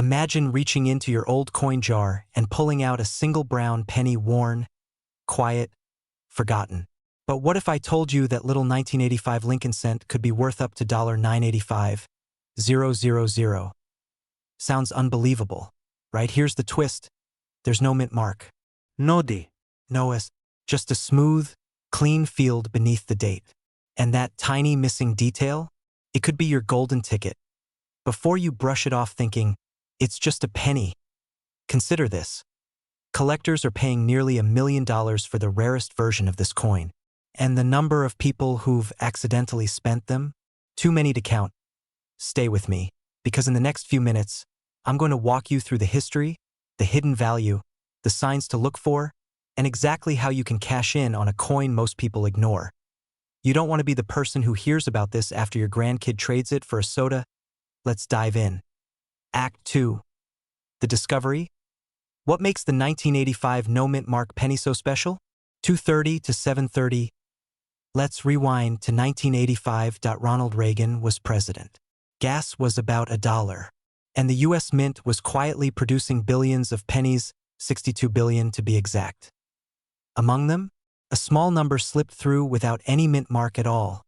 Imagine reaching into your old coin jar and pulling out a single brown penny, worn, quiet, forgotten. But what if I told you that little 1985 Lincoln cent could be worth up to $985,000? Sounds unbelievable, right? Here's the twist. There's no mint mark. No D. No S. Just a smooth, clean field beneath the date. And that tiny missing detail? It could be your golden ticket. Before you brush it off thinking, it's just a penny, consider this. Collectors are paying nearly $1 million for the rarest version of this coin. And the number of people who've accidentally spent them? Too many to count. Stay with me, because in the next few minutes, I'm going to walk you through the history, the hidden value, the signs to look for, and exactly how you can cash in on a coin most people ignore. You don't want to be the person who hears about this after your grandkid trades it for a soda. Let's dive in. Act 2. The discovery. What makes the 1985 no mint mark penny so special? 2:30 to 7:30. Let's rewind to 1985. Ronald Reagan was president. Gas was about $1. And the US Mint was quietly producing billions of pennies, 62 billion to be exact. Among them, a small number slipped through without any mint mark at all,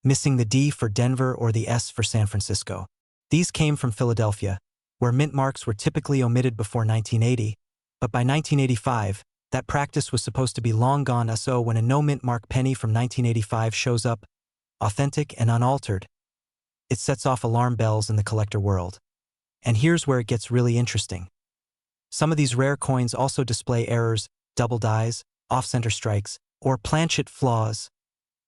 missing the D for Denver or the S for San Francisco. These came from Philadelphia, where mint marks were typically omitted before 1980, but by 1985, that practice was supposed to be long gone. So when a no mint mark penny from 1985 shows up, authentic and unaltered, it sets off alarm bells in the collector world. And here's where it gets really interesting. Some of these rare coins also display errors, double dies, off-center strikes, or planchet flaws,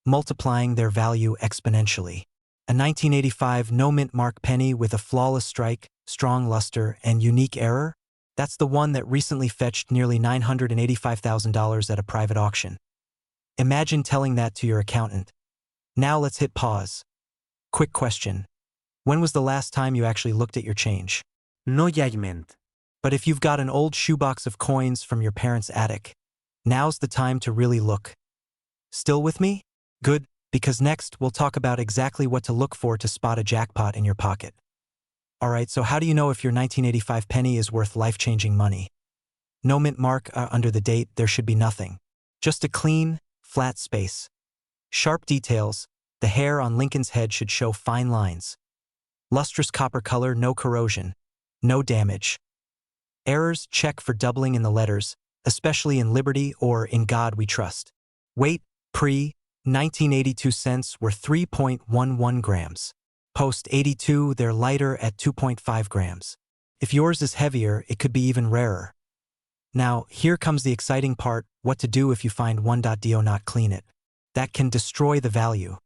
multiplying their value exponentially. A 1985 no mint mark penny with a flawless strike, strong luster, and unique error? That's the one that recently fetched nearly $985,000 at a private auction. Imagine telling that to your accountant. Now let's hit pause. Quick question. When was the last time you actually looked at your change? No judgment. But if you've got an old shoebox of coins from your parents' attic, now's the time to really look. Still with me? Good, because next we'll talk about exactly what to look for to spot a jackpot in your pocket. Alright, so how do you know if your 1985 penny is worth life-changing money? No mint mark under the date, there should be nothing. Just a clean, flat space. Sharp details, the hair on Lincoln's head should show fine lines. Lustrous copper color, no corrosion, no damage. Errors, check for doubling in the letters, especially in Liberty or In God We Trust. Weight, pre-1982 cents were 3.11 grams. Post-82, they're lighter at 2.5 grams. If yours is heavier, it could be even rarer. Now, here comes the exciting part, what to do if you find one. Do not clean it. That can destroy the value.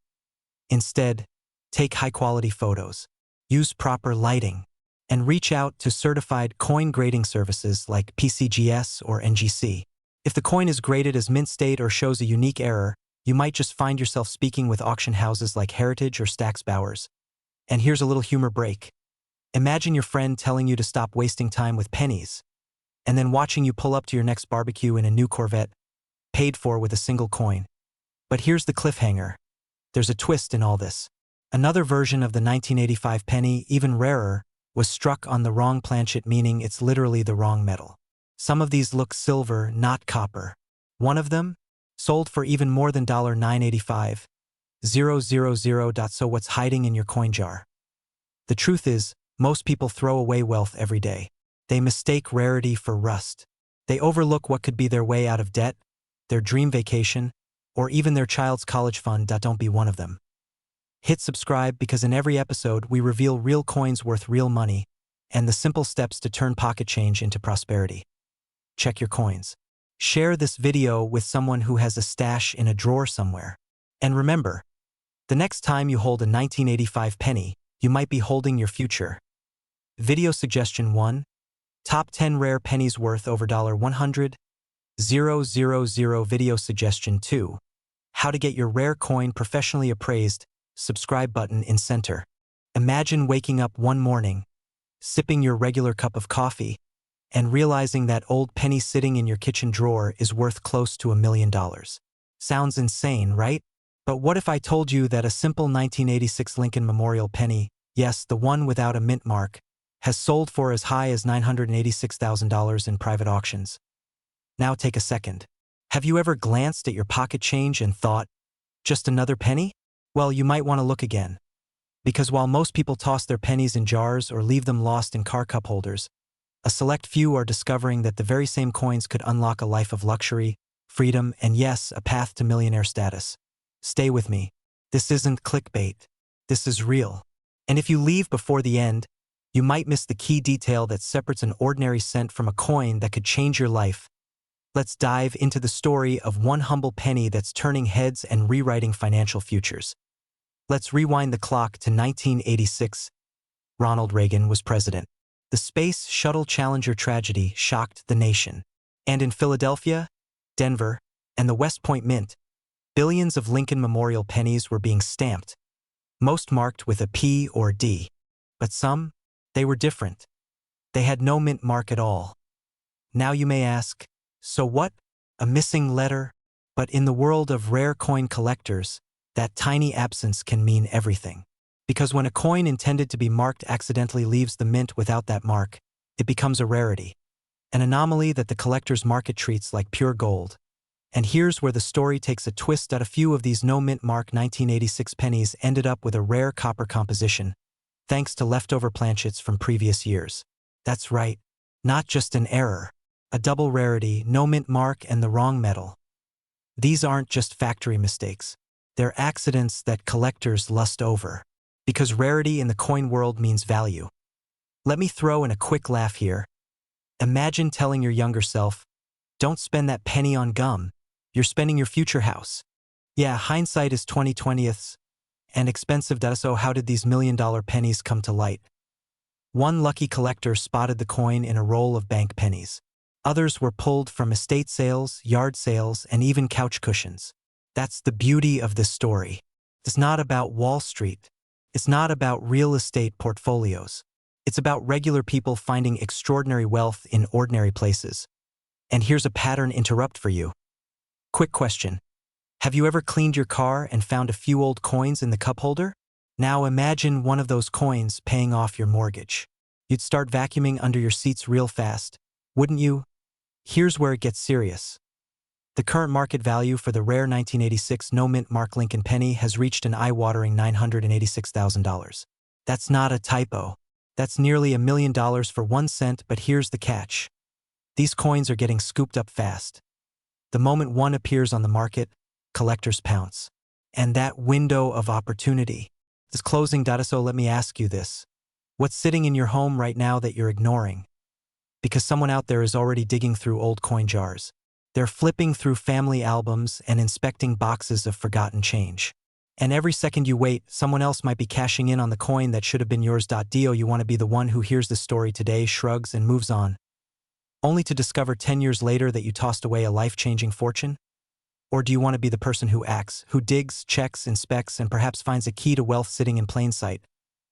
Instead, take high-quality photos, use proper lighting, and reach out to certified coin grading services like PCGS or NGC. If the coin is graded as mint state or shows a unique error, you might just find yourself speaking with auction houses like Heritage or Stack's Bowers. And here's a little humor break. Imagine your friend telling you to stop wasting time with pennies, and then watching you pull up to your next barbecue in a new Corvette, paid for with a single coin. But here's the cliffhanger. There's a twist in all this. Another version of the 1985 penny, even rarer, was struck on the wrong planchet, meaning it's literally the wrong metal. Some of these look silver, not copper. One of them sold for even more than $985,000. So what's hiding in your coin jar? The truth is, most people throw away wealth every day. They mistake rarity for rust. They overlook what could be their way out of debt, their dream vacation, or even their child's college fund. Don't be one of them. Hit subscribe because in every episode we reveal real coins worth real money and the simple steps to turn pocket change into prosperity. Check your coins. Share this video with someone who has a stash in a drawer somewhere. And remember, the next time you hold a 1985 penny, you might be holding your future. Video suggestion 1. Top 10 rare pennies worth over $100,000. Video suggestion 2. How to get your rare coin professionally appraised. Subscribe button in center. Imagine waking up one morning, sipping your regular cup of coffee, and realizing that old penny sitting in your kitchen drawer is worth close to $1 million. Sounds insane, right? But what if I told you that a simple 1986 Lincoln Memorial penny, yes, the one without a mint mark, has sold for as high as $986,000 in private auctions. Now take a second. Have you ever glanced at your pocket change and thought, just another penny? Well, you might want to look again. Because while most people toss their pennies in jars or leave them lost in car cup holders, a select few are discovering that the very same coins could unlock a life of luxury, freedom, and yes, a path to millionaire status. Stay with me. This isn't clickbait. This is real. And if you leave before the end, you might miss the key detail that separates an ordinary cent from a coin that could change your life. Let's dive into the story of one humble penny that's turning heads and rewriting financial futures. Let's rewind the clock to 1986. Ronald Reagan was president. The Space Shuttle Challenger tragedy shocked the nation. And in Philadelphia, Denver, and the West Point Mint, billions of Lincoln Memorial pennies were being stamped, most marked with a P or D. But some, they were different. They had no mint mark at all. Now you may ask, so what? A missing letter? But in the world of rare coin collectors, that tiny absence can mean everything. Because when a coin intended to be marked accidentally leaves the mint without that mark, it becomes a rarity, an anomaly that the collector's market treats like pure gold. And here's where the story takes a twist. A few of these no-mint mark 1986 pennies ended up with a rare copper composition, thanks to leftover planchets from previous years. That's right, not just an error, a double rarity, no mint mark, and the wrong metal. These aren't just factory mistakes. They're accidents that collectors lust over. Because rarity in the coin world means value. Let me throw in a quick laugh here. Imagine telling your younger self, don't spend that penny on gum. You're spending your future house. Yeah, hindsight is 20/20ths. And expensive. So how did these million-dollar pennies come to light? One lucky collector spotted the coin in a roll of bank pennies. Others were pulled from estate sales, yard sales, and even couch cushions. That's the beauty of this story. It's not about Wall Street. It's not about real estate portfolios. It's about regular people finding extraordinary wealth in ordinary places. And here's a pattern interrupt for you. Quick question. Have you ever cleaned your car and found a few old coins in the cup holder? Now imagine one of those coins paying off your mortgage. You'd start vacuuming under your seats real fast, wouldn't you? Here's where it gets serious. The current market value for the rare 1986 no-mint mark Lincoln penny has reached an eye-watering $986,000. That's not a typo. That's nearly $1 million for 1 cent, but here's the catch. These coins are getting scooped up fast. The moment one appears on the market, collectors pounce. And that window of opportunity is closing. So let me ask you this. What's sitting in your home right now that you're ignoring? Because someone out there is already digging through old coin jars. They're flipping through family albums and inspecting boxes of forgotten change. And every second you wait, someone else might be cashing in on the coin that should have been yours. You want to be the one who hears the story today, shrugs, and moves on, only to discover 10 years later that you tossed away a life-changing fortune? Or do you want to be the person who acts, who digs, checks, inspects, and perhaps finds a key to wealth sitting in plain sight?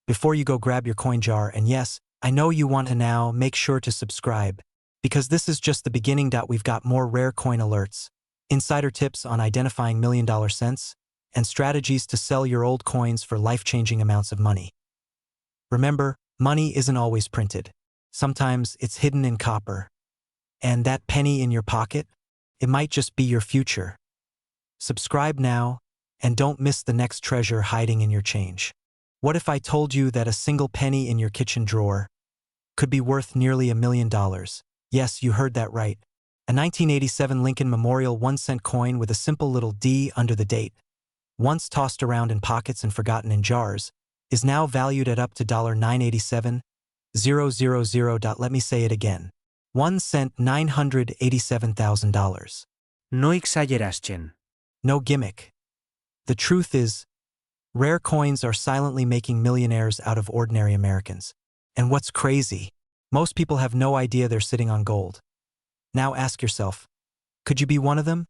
Before you go grab your coin jar, and yes, I know you want to now, make sure to subscribe. Because this is just the beginning. We've got more rare coin alerts, insider tips on identifying million-dollar cents, and strategies to sell your old coins for life-changing amounts of money. Remember, money isn't always printed. Sometimes it's hidden in copper. And that penny in your pocket, it might just be your future. Subscribe now, and don't miss the next treasure hiding in your change. What if I told you that a single penny in your kitchen drawer could be worth nearly $1 million? Yes, you heard that right. A 1987 Lincoln Memorial 1-cent coin with a simple little D under the date, once tossed around in pockets and forgotten in jars, is now valued at up to $987,000. Let me say it again. 1 cent, $987,000. No exageración. No gimmick. The truth is, rare coins are silently making millionaires out of ordinary Americans. And what's crazy? Most people have no idea they're sitting on gold. Now ask yourself, could you be one of them?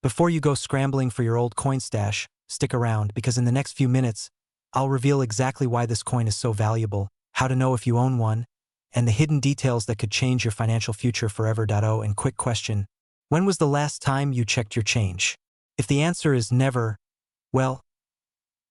Before you go scrambling for your old coin stash, stick around, because in the next few minutes, I'll reveal exactly why this coin is so valuable, how to know if you own one, and the hidden details that could change your financial future forever. And quick question, when was the last time you checked your change? If the answer is never, well,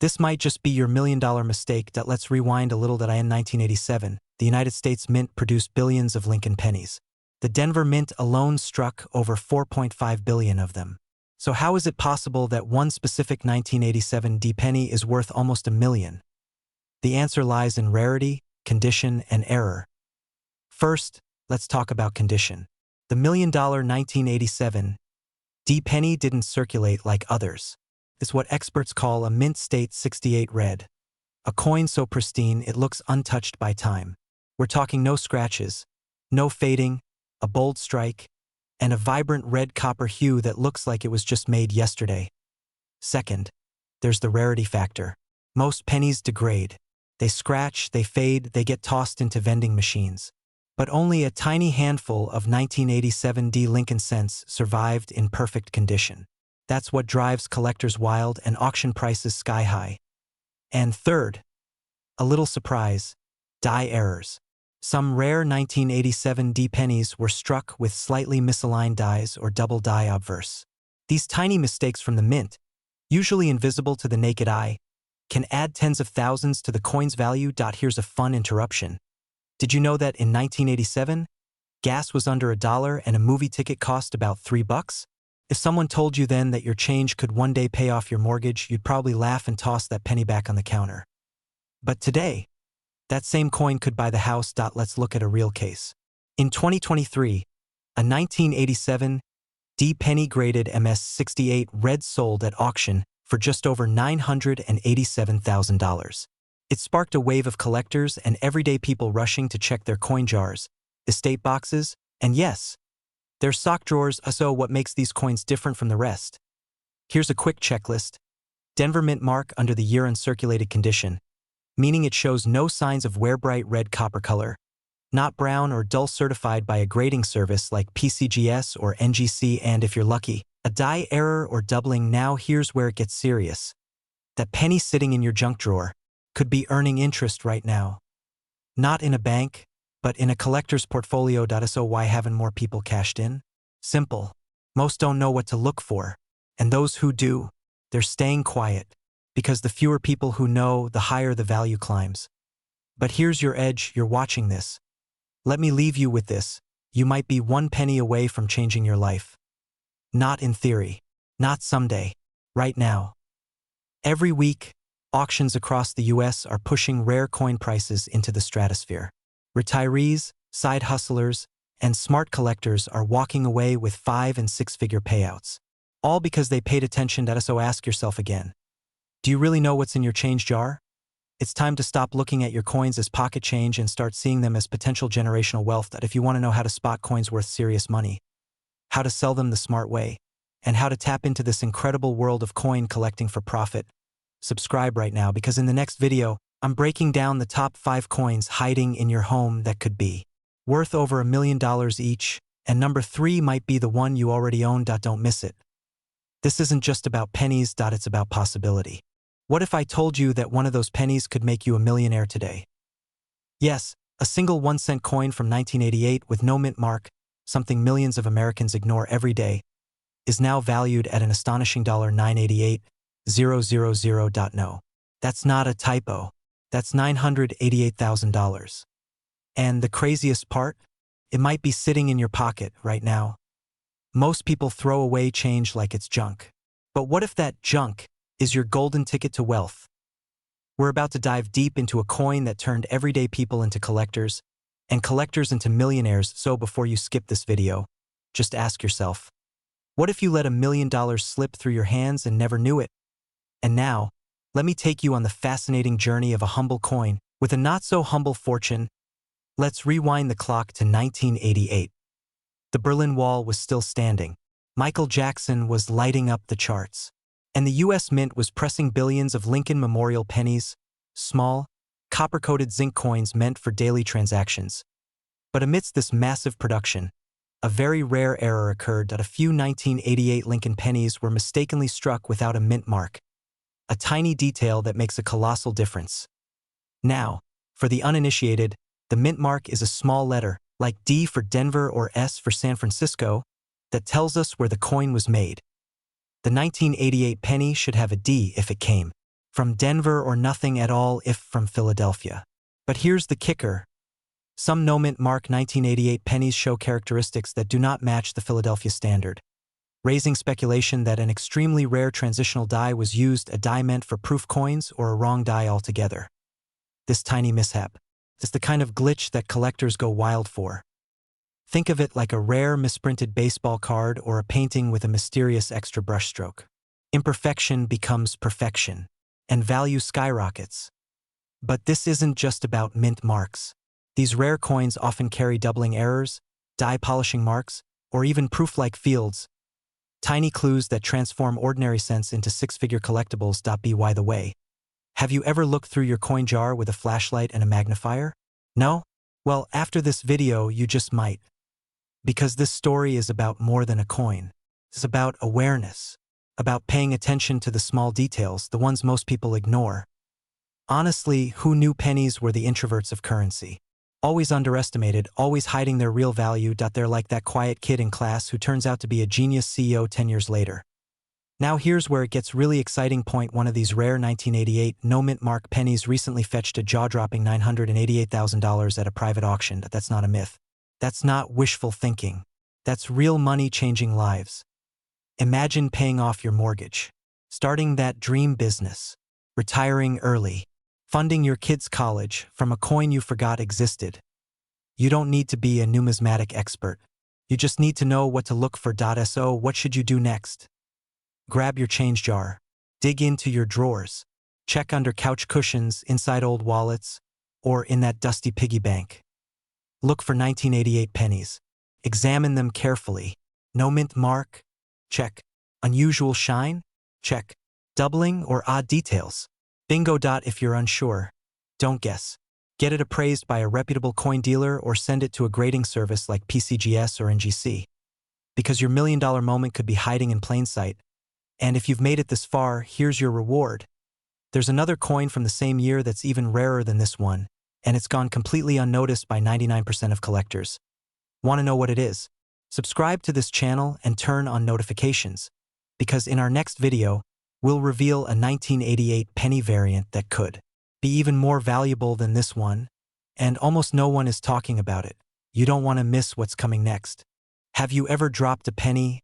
This might just be your $1 million mistake. Let's rewind a little. In 1987, the United States Mint produced billions of Lincoln pennies. The Denver Mint alone struck over 4.5 billion of them. So how is it possible that one specific 1987 D penny is worth almost $1 million? The answer lies in rarity, condition, and error. First, let's talk about condition. The $1 million 1987 D penny didn't circulate like others. It's what experts call a mint state 68 red. A coin so pristine it looks untouched by time. We're talking no scratches, no fading, a bold strike, and a vibrant red copper hue that looks like it was just made yesterday. Second, there's the rarity factor. Most pennies degrade. They scratch, they fade, they get tossed into vending machines. But only a tiny handful of 1987 D Lincoln cents survived in perfect condition. That's what drives collectors wild and auction prices sky high. And third, a little surprise, die errors. Some rare 1987 D pennies were struck with slightly misaligned dies or double die obverse. These tiny mistakes from the mint, usually invisible to the naked eye, can add tens of thousands to the coin's value. Here's a fun interruption. Did you know that in 1987, gas was under $1 and a movie ticket cost about $3? If someone told you then that your change could one day pay off your mortgage, you'd probably laugh and toss that penny back on the counter. But today, that same coin could buy the house. Let's look at a real case. In 2023, a 1987 D penny graded MS68 red sold at auction for just over $987,000. It sparked a wave of collectors and everyday people rushing to check their coin jars, estate boxes, and yes, their sock drawers. So what makes these coins different from the rest? Here's a quick checklist. Denver Mint mark under the year uncirculated condition, meaning it shows no signs of wear. Bright red copper color, not brown or dull, certified by a grading service like PCGS or NGC, and if you're lucky, a die error or doubling. Now here's where it gets serious. That penny sitting in your junk drawer could be earning interest right now. Not in a bank, but in a collector's portfolio. So why haven't more people cashed in? Simple. Most don't know what to look for, and those who do, they're staying quiet, because the fewer people who know, the higher the value climbs. But here's your edge. You're watching this. Let me leave you with this. You might be one penny away from changing your life. Not in theory. Not someday. Right now. Every week, auctions across the US are pushing rare coin prices into the stratosphere. Retirees, side hustlers, and smart collectors are walking away with 5- and 6-figure payouts. All because they paid attention. So ask yourself again. Do you really know what's in your change jar? It's time to stop looking at your coins as pocket change and start seeing them as potential generational wealth. If you want to know how to spot coins worth serious money, how to sell them the smart way, and how to tap into this incredible world of coin collecting for profit, subscribe right now, because in the next video, I'm breaking down the top 5 coins hiding in your home that could be worth over $1 million each, and number 3 might be the one you already own. Don't miss it. This isn't just about pennies. It's about possibility. What if I told you that one of those pennies could make you a millionaire today? Yes, a single 1-cent coin from 1988 with no mint mark, something millions of Americans ignore every day, is now valued at an astonishing $988,000. No, that's not a typo. That's $988,000. And the craziest part? It might be sitting in your pocket right now. Most people throw away change like it's junk. But what if that junk is your golden ticket to wealth? We're about to dive deep into a coin that turned everyday people into collectors, and collectors into millionaires. So before you skip this video, just ask yourself, what if you let $1 million slip through your hands and never knew it? And now, let me take you on the fascinating journey of a humble coin with a not-so-humble fortune. Let's rewind the clock to 1988. The Berlin Wall was still standing. Michael Jackson was lighting up the charts. And the U.S. Mint was pressing billions of Lincoln Memorial pennies, small, copper-coated zinc coins meant for daily transactions. But amidst this massive production, a very rare error occurred. A few 1988 Lincoln pennies were mistakenly struck without a mint mark. A tiny detail that makes a colossal difference. Now, for the uninitiated, the mint mark is a small letter, like D for Denver or S for San Francisco, that tells us where the coin was made. The 1988 penny should have a D if it came From Denver or nothing at all if from Philadelphia. But here's the kicker. Some no-mint mark 1988 pennies show characteristics that do not match the Philadelphia standard, raising speculation that an extremely rare transitional die was used, a die meant for proof coins, or a wrong die altogether. This tiny mishap is the kind of glitch that collectors go wild for. Think of it like a rare misprinted baseball card or a painting with a mysterious extra brushstroke. Imperfection becomes perfection, and value skyrockets. But this isn't just about mint marks. These rare coins often carry doubling errors, die polishing marks, or even proof-like fields, tiny clues that transform ordinary cents into six-figure collectibles. By the way, have you ever looked through your coin jar with a flashlight and a magnifier? No? Well, after this video, you just might. Because this story is about more than a coin. It's about awareness, about paying attention to the small details, the ones most people ignore. Honestly, who knew pennies were the introverts of currency? Always underestimated, always hiding their real value. They're like that quiet kid in class who turns out to be a genius CEO 10 years later. Now here's where it gets really exciting. Point one of these rare 1988 no-mint mark pennies recently fetched a jaw-dropping $988,000 at a private auction. That's not a myth. That's not wishful thinking. That's real money changing lives. Imagine paying off your mortgage, starting that dream business, retiring early, funding your kids' college from a coin you forgot existed. You don't need to be a numismatic expert. You just need to know what to look for. So what should you do next? Grab your change jar, dig into your drawers, check under couch cushions, inside old wallets, or in that dusty piggy bank. Look for 1988 pennies. Examine them carefully. No mint mark? Check. Unusual shine? Check. Doubling or odd details? Bingo. If you're unsure, don't guess. Get it appraised by a reputable coin dealer or send it to a grading service like PCGS or NGC. Because your million-dollar moment could be hiding in plain sight. And if you've made it this far, here's your reward. There's another coin from the same year that's even rarer than this one, and it's gone completely unnoticed by 99% of collectors. Want to know what it is? Subscribe to this channel and turn on notifications, because in our next video, we'll reveal a 1988 penny variant that could be even more valuable than this one, and almost no one is talking about it. You don't want to miss what's coming next. Have you ever dropped a penny,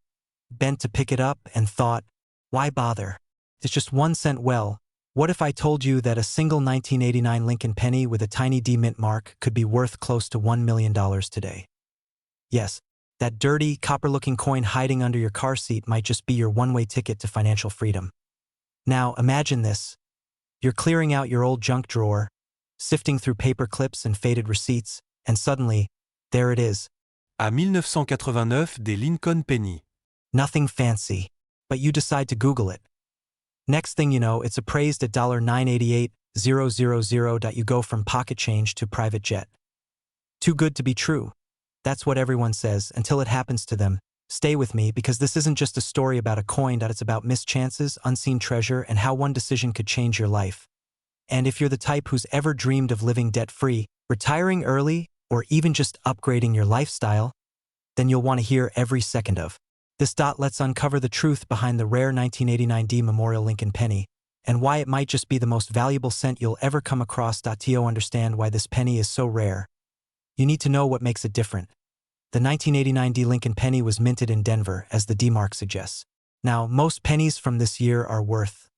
bent to pick it up, and thought, why bother? It's just 1 cent. Well, what if I told you that a single 1989 Lincoln penny with a tiny D mint mark could be worth close to $1 million today? Yes, that dirty, copper-looking coin hiding under your car seat might just be your one-way ticket to financial freedom. Now, imagine this. You're clearing out your old junk drawer, sifting through paper clips and faded receipts, and suddenly, there it is. À 1989 des Lincoln Penny. Nothing fancy, but you decide to Google it. Next thing you know, it's appraised at $988,000. You go from pocket change to private jet. Too good to be true. That's what everyone says until it happens to them. Stay with me, because this isn't just a story about a coin. It's about missed chances, unseen treasure, and how one decision could change your life. And if you're the type who's ever dreamed of living debt-free, retiring early, or even just upgrading your lifestyle, then you'll want to hear every second of this. Let's uncover the truth behind the rare 1989 D Memorial Lincoln penny, and why it might just be the most valuable cent you'll ever come across. To understand why this penny is so rare, you need to know what makes it different. The 1989 D Lincoln penny was minted in Denver, as the D mark suggests. Now, most pennies from this year are worth,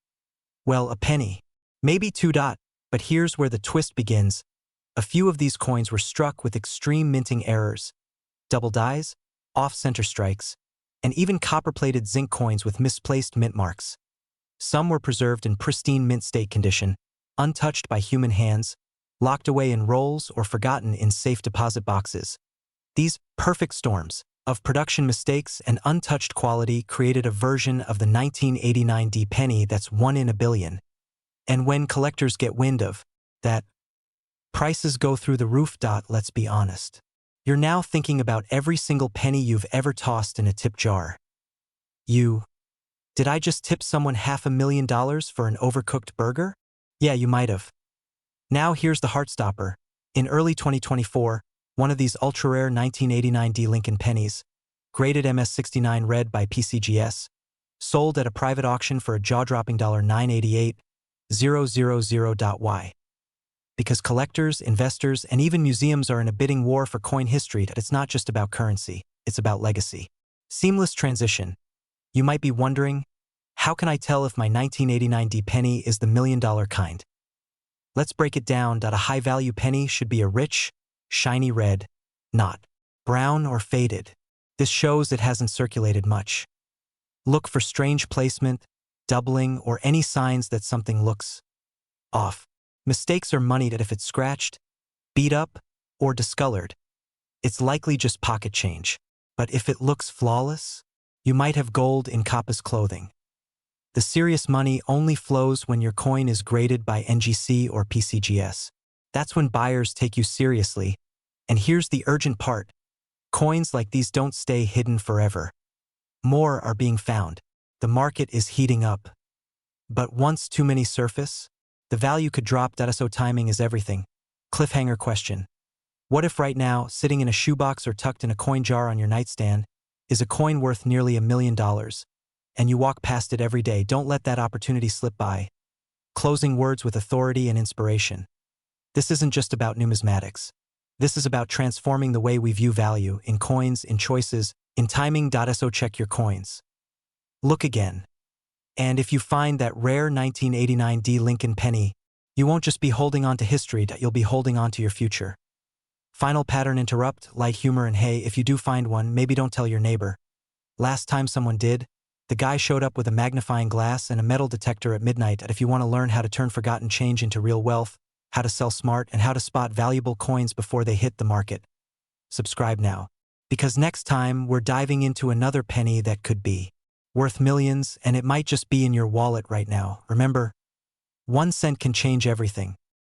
well, a penny, maybe two. But here's where the twist begins. A few of these coins were struck with extreme minting errors, double dies, off-center strikes, and even copper-plated zinc coins with misplaced mint marks. Some were preserved in pristine mint state condition, untouched by human hands, locked away in rolls, or forgotten in safe deposit boxes. These perfect storms of production mistakes and untouched quality created a version of the 1989 D penny that's 1 in a billion. And when collectors get wind of that, prices go through the roof. Let's be honest. You're now thinking about every single penny you've ever tossed in a tip jar. Did I just tip someone $500,000 for an overcooked burger? Yeah, you might have. Now here's the heartstopper. In early 2024, one of these ultra-rare 1989 D Lincoln pennies, graded MS69 red by PCGS, sold at a private auction for a jaw-dropping $988,000. 000.y. Because collectors, investors, and even museums are in a bidding war for coin history. It's not just about currency, it's about legacy. Seamless transition. You might be wondering, how can I tell if my 1989 D penny is the $1 million kind? Let's break it down. A high-value penny should be a rich, shiny red, not brown or faded. This shows it hasn't circulated much. Look for strange placement, doubling, or any signs that something looks off. Mistakes are moneyed if it's scratched, beat up, or discolored. It's likely just pocket change. But if it looks flawless, you might have gold in Kappa's clothing. The serious money only flows when your coin is graded by NGC or PCGS. That's when buyers take you seriously. And here's the urgent part. Coins like these don't stay hidden forever. More are being found. The market is heating up. But once too many surface, the value could drop. So timing is everything. Cliffhanger question. What if right now, sitting in a shoebox or tucked in a coin jar on your nightstand, is a coin worth nearly $1 million, and you walk past it every day? Don't let that opportunity slip by. Closing words with authority and inspiration. This isn't just about numismatics. This is about transforming the way we view value, in coins, in choices, in timing. So check your coins. Look again. And if you find that rare 1989 D Lincoln penny, you won't just be holding on to history, you'll be holding on to your future. Final pattern interrupt, light humor, and hey, if you do find one, maybe don't tell your neighbor. Last time someone did, the guy showed up with a magnifying glass and a metal detector at midnight. If you want to learn how to turn forgotten change into real wealth, how to sell smart, and how to spot valuable coins before they hit the market, subscribe now. Because next time, we're diving into another penny that could be worth millions, and it might just be in your wallet right now. Remember, 1 cent can change everything.